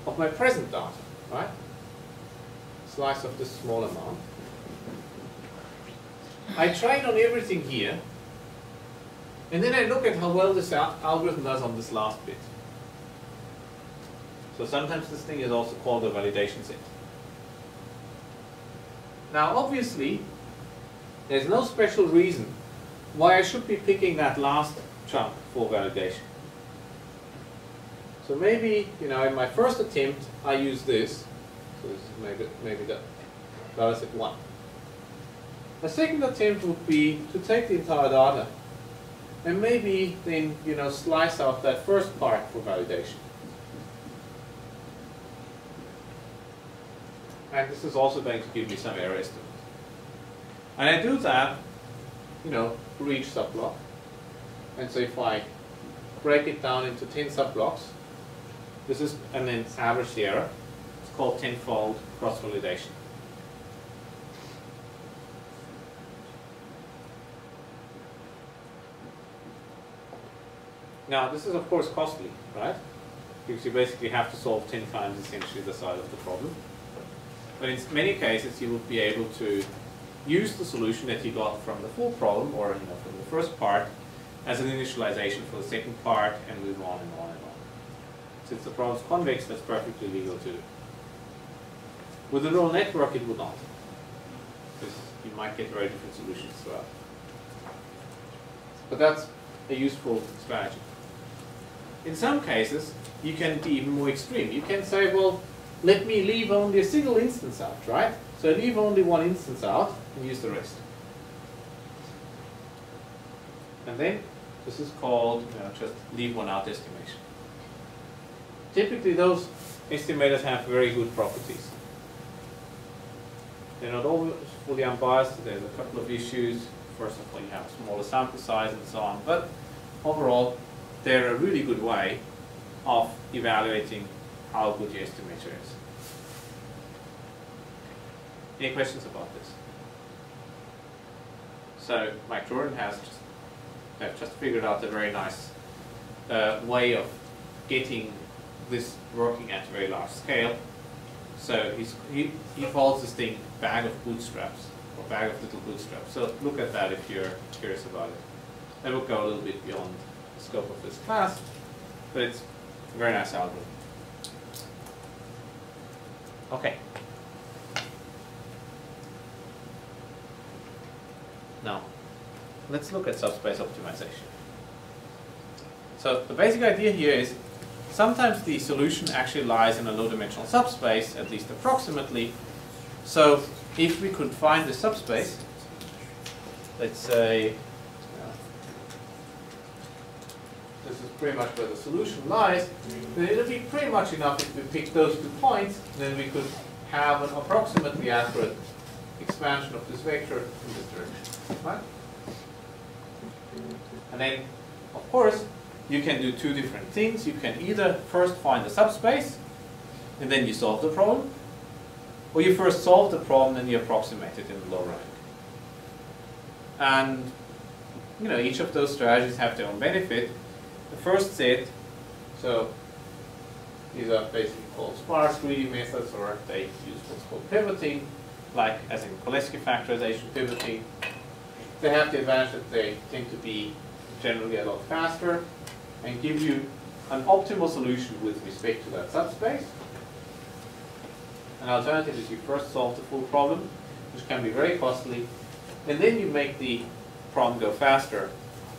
of my present data, right? Slice off this small amount. I train on everything here, and then I look at how well this algorithm does on this last bit. So sometimes this thing is also called a validation set. Now obviously, there's no special reason why I should be picking that last chunk for validation. So maybe, you know, in my first attempt, I use this. So this is maybe the data set 1. A second attempt would be to take the entire data and maybe then, you know, slice out that first part for validation. And this is also going to give me some error estimate. And I do that, you know, for each subblock. And so if I break it down into 10 subblocks, this is, and then average the error. It's called tenfold cross-validation. Now, this is of course costly, right? Because you basically have to solve 10 times essentially the size of the problem. But in many cases, you will be able to use the solution that you got from the full problem, or, you know, from the first part, as an initialization for the second part, and move on and on and on. Since the problem is convex, that's perfectly legal to do. With a neural network, it would not, because you might get very different solutions throughout. But that's a useful strategy. In some cases, you can be even more extreme. You can say, well, let me leave only a single instance out, right? So I leave only one instance out and use the rest. And then this is called, you know, just leave one out estimation. Typically those estimators have very good properties. They're not always fully unbiased. There's a couple of issues. First of all, you have a smaller sample size and so on. But overall, they're a really good way of evaluating how good your estimator is. Any questions about this? So Mike Jordan have just figured out a very nice way of getting this working at a very large scale. So he calls this thing bag of bootstraps, or bag of little bootstraps. So look at that if you're curious about it. And we'll go a little bit beyond the scope of this class, but it's a very nice algorithm. Okay. Now, let's look at subspace optimization. So the basic idea here is sometimes the solution actually lies in a low-dimensional subspace, at least approximately. So if we could find the subspace, let's say this is pretty much where the solution lies, then it would be pretty much enough if we pick those 2 points, then we could have an approximately accurate expansion of this vector in this direction. Right? And then, of course, you can do 2 different things. You can either first find the subspace, and then you solve the problem, or you first solve the problem and you approximate it in the low rank. And, you know, each of those strategies have their own benefit. The first set, so these are basically called sparse greedy methods, or they use what's called pivoting, like as in Koleski factorization pivoting. They have the advantage that they tend to be generally a lot faster and give you an optimal solution with respect to that subspace. An alternative is you first solve the full problem, which can be very costly, and then you make the problem go faster.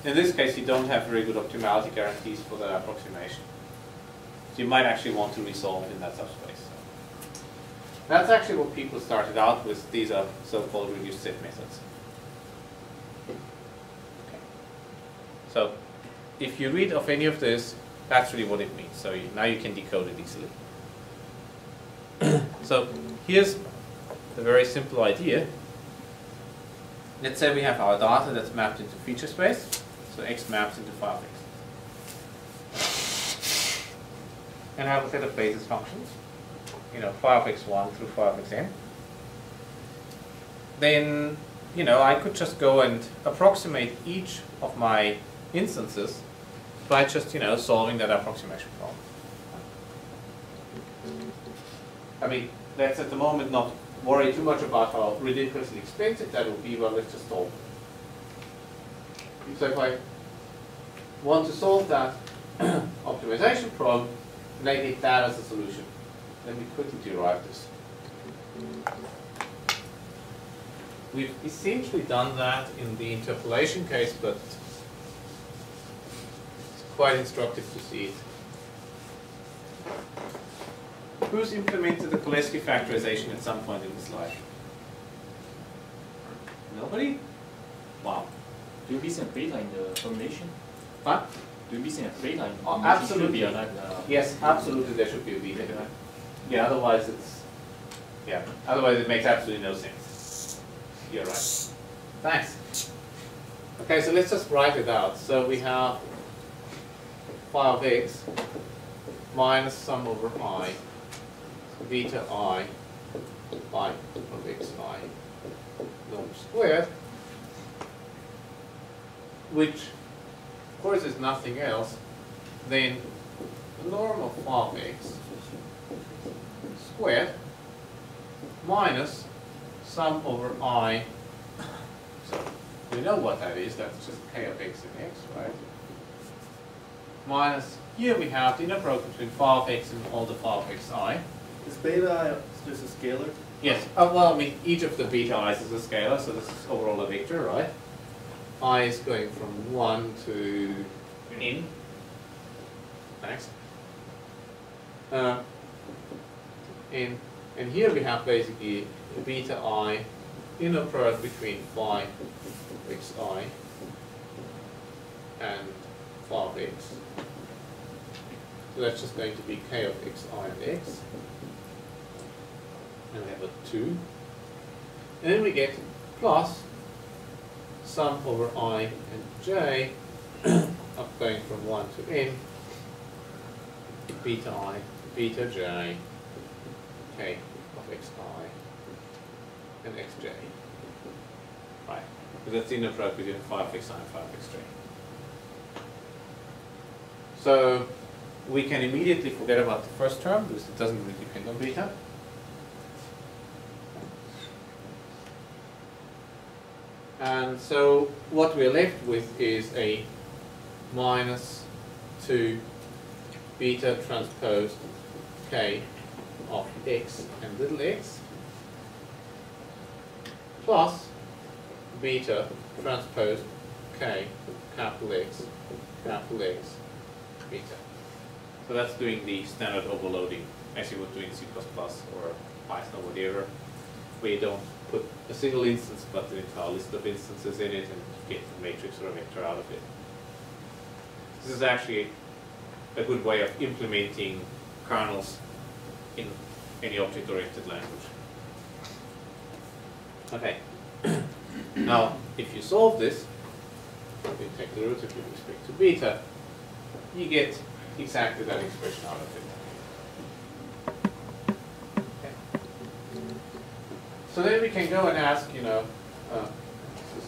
In this case, you don't have very good optimality guarantees for that approximation. So you might actually want to resolve in that subspace. That's actually what people started out with. These are so-called reduced set methods. Okay. So if you read of any of this, that's really what it means. So now you can decode it easily. So here's the very simple idea. Let's say we have our data that's mapped into feature space. So x maps into phi of x. And I have a set of basis functions. You know, phi of x1 through phi of xn. Then, you know, I could just go and approximate each of my instances by just, you know, solving that approximation problem. I mean, let's at the moment not worry too much about how ridiculously expensive that will be. Well, let's just solve it. So if I want to solve that optimization problem, and I take that as a solution, let me quickly derive this. We've essentially done that in the interpolation case, but it's quite instructive to see it. Who's implemented the Koleski factorization at some point in the slide? Nobody? Wow. Do you miss a beta in the combination? Huh? Do you miss a beta in the Oh, combination? absolutely. Should be like, Yes, absolutely there should be a beta. Yeah, otherwise it's, yeah, otherwise it makes absolutely no sense. You're right. Thanks. Okay, so let's just write it out. So we have phi of x minus sum over I, beta I, phi of xi, norm squared, which of course is nothing else than the norm of phi of x squared minus sum over I. So we know what that is. That's just k of x and x, right? Minus, here we have the inner product between phi of x and all the phi of xi. Is beta just a scalar? Yes. Well, I mean, each of the beta i's is a scalar, so this is overall a vector, right? I is going from 1 to n. Thanks. And here we have basically beta I inner product between phi of xi and phi of x. So that's just going to be k of xi and x. And we have a 2. And then we get plus sum over I and j up going from 1 to n, beta I, beta j, k of xi and xj. Right. Because that's the inner product between phi of xi and phi of xj. So we can immediately forget about the first term because it doesn't really depend on beta. And so what we're left with is a minus 2 beta transposed k of x and little x plus beta transposed k capital X beta. So that's doing the standard overloading as you would do in C++ or Python or whatever, where you don't put a single instance but an entire list of instances in it and get a matrix or a vector out of it. This is actually a good way of implementing kernels in any object-oriented language. Okay. Now, if you solve this, we take the derivative with respect to beta, you get exactly that expression out of it. Okay. So then we can go and ask, this is,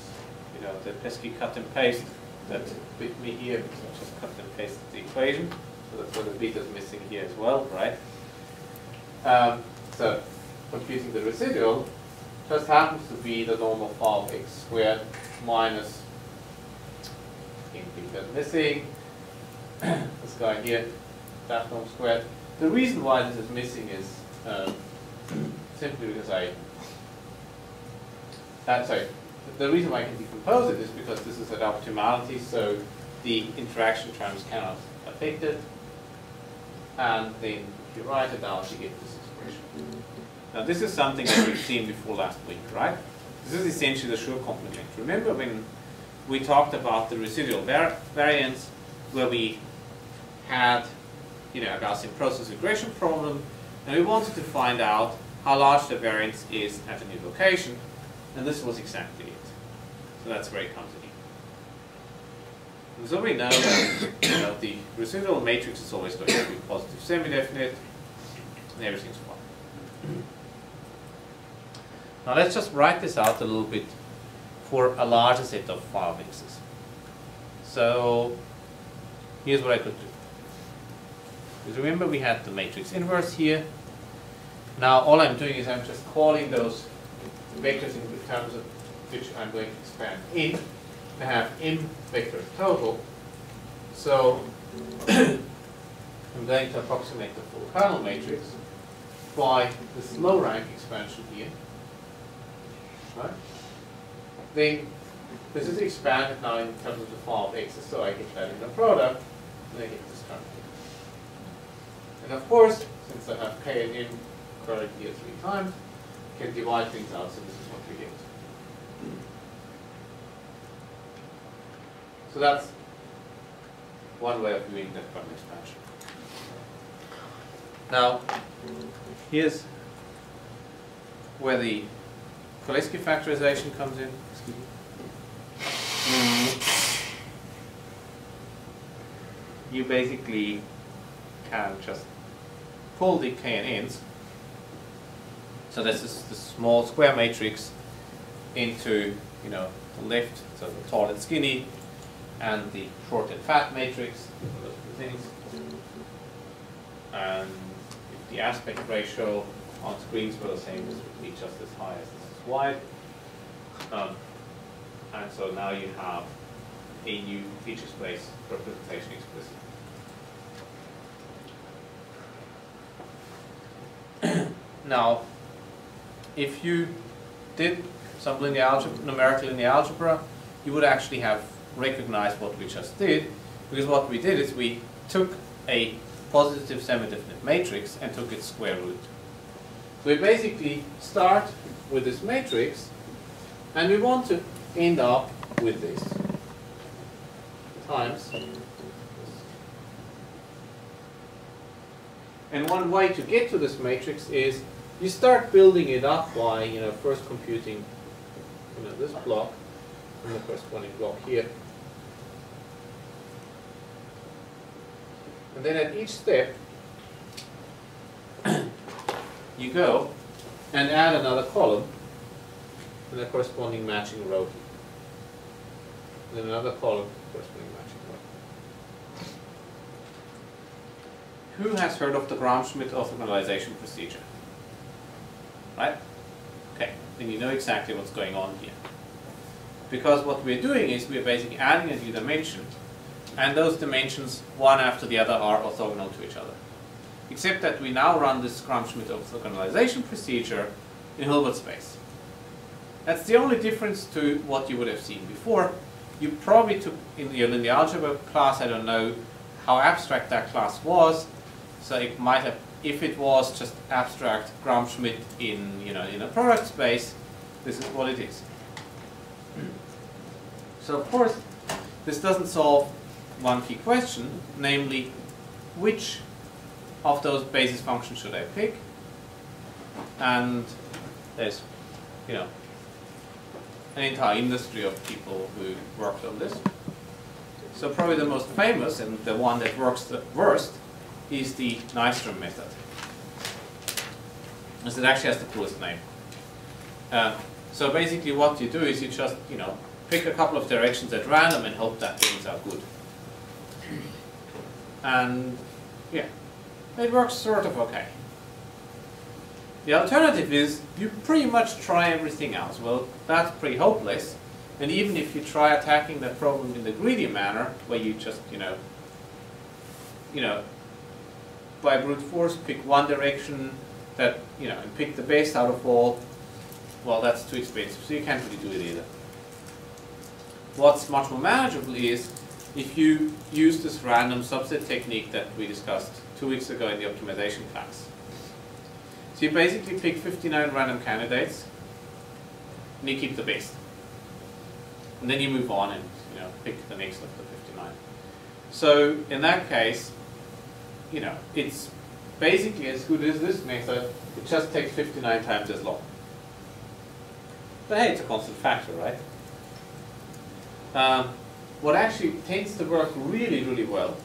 the pesky cut and paste that bit me here, because I just cut and pasted the equation. So that's what the beta is missing here as well, right? So computing the residual just happens to be the normal phi of x squared minus in beta. goes missing. This guy here, that norm squared. The reason why this is missing is simply because the reason why I can decompose it is because this is at optimality, so the interaction terms cannot affect it. And then if you write it out, you get this expression. Now this is something that we've seen before last week, right? This is essentially the Schur complement. Remember when we talked about the residual variance, where we had, a Gaussian process regression problem, and we wanted to find out how large the variance is at a new location, and this was exactly it. So that's where it comes in. And so we know that the residual matrix is always going to be positive semi-definite, and everything's fine. Now let's just write this out a little bit for a larger set of file mixes. So here's what I could do. Because remember we had the matrix inverse here. Now all I'm doing is I'm just calling those vectors in terms of which I'm going to expand in. I have m vectors total. So I'm going to approximate the full kernel matrix by this low rank expansion here. Right? Then this is expanded now in terms of the form of x's, so I get that in the product, and I get this term here. And of course, since I have k and m occurring here 3 times, I can divide things out, so this is what we get. So that's one way of doing that kernel expansion. Now, here's where the Koleski factorization comes in. Excuse me. You basically can just pull the k and n's. So this is the small square matrix into the left, so the tall and skinny, and the short and fat matrix, those two things. And if the aspect ratio on screens were the same, this would be just as high as this is wide. And so now you have a new feature space representation explicit. Now, if you did some linear algebra, numerical linear algebra, you would actually have recognized what we just did, because what we did is we took a positive semi-definite matrix and took its square root. So we basically start with this matrix, and we want to end up with this times this. And one way to get to this matrix is you start building it up by first computing this block and the corresponding block here. And then at each step you go and add another column and the corresponding matching row. And then another column corresponding matching row. Who has heard of the Gram-Schmidt orthogonalization procedure? Right? Okay, then you know exactly what's going on here. Because what we're doing is we're basically adding a new dimension, and those dimensions, one after the other, are orthogonal to each other. Except that we now run this Gram-Schmidt orthogonalization procedure in Hilbert space. That's the only difference to what you would have seen before. You probably took in your linear algebra class, I don't know how abstract that class was, so it might have, if it was just abstract Gram-Schmidt in in a product space, this is what it is. So of course, this doesn't solve one key question, namely, which of those basis functions should I pick? And there's, an entire industry of people who worked on this. So probably the most famous and the one that works the worst is the Nystrom method. Because it actually has the coolest name. So basically what you do is you just, pick a couple of directions at random and hope that things are good. And yeah, it works sort of okay. The alternative is you pretty much try everything else. Well, that's pretty hopeless. And even if you try attacking that problem in the greedy manner, where you just, by brute force pick one direction that, and pick the best out of all, well, that's too expensive, so you can't really do it either. What's much more manageable is if you use this random subset technique that we discussed 2 weeks ago in the optimization class. So you basically pick 59 random candidates, and you keep the best. And then you move on and pick the next of the 59. So in that case, it's basically as good as this method. It just takes 59 times as long. But hey, it's a constant factor, right? What actually tends to work really, really well,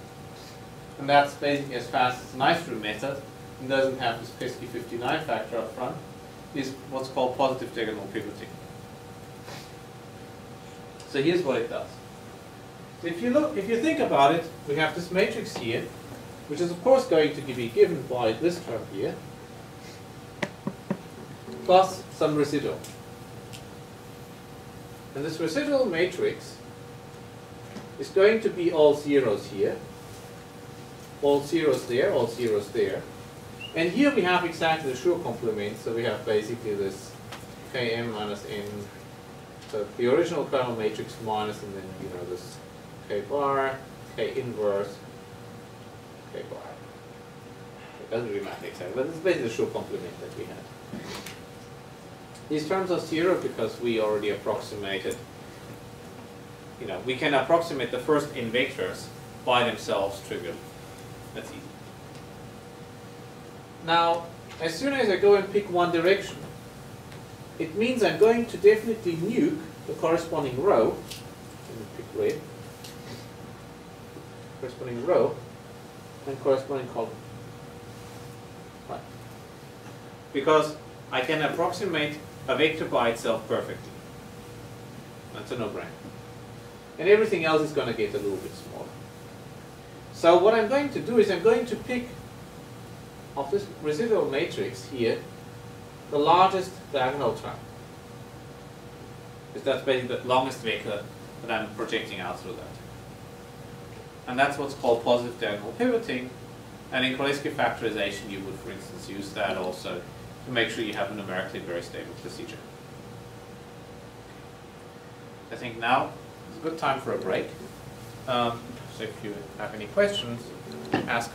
and that's basically as fast as an ice-through method, and doesn't have this pesky 59 factor up front, is what's called positive diagonal pivoting. So here's what it does. So if you think about it, we have this matrix here, which is of course going to be given by this term here, plus some residual. And this residual matrix is going to be all zeros here, all zeros there, all zeros there. And here we have exactly the Schur complement, so we have basically this Km minus N. So the original kernel matrix minus, and then this K bar, K inverse, K bar. It doesn't really matter exactly, but it's basically the Schur complement that we had. These terms are zero because we already approximated, we can approximate the first n vectors by themselves trivially. That's easy. Now, as soon as I go and pick one direction, it means I'm going to definitely nuke the corresponding row. Let me pick red. Corresponding row and corresponding column. Right. Because I can approximate a vector by itself perfectly. That's a no-brainer. And everything else is going to get a little bit smaller. So what I'm going to do is I'm going to pick of this residual matrix here the largest diagonal term. Because that's basically the longest vector that I'm projecting out through that. And that's what's called positive diagonal pivoting. And in Cholesky factorization, you would, for instance, use that also to make sure you have a numerically very stable procedure. I think now is a good time for a break. So if you have any questions, ask away.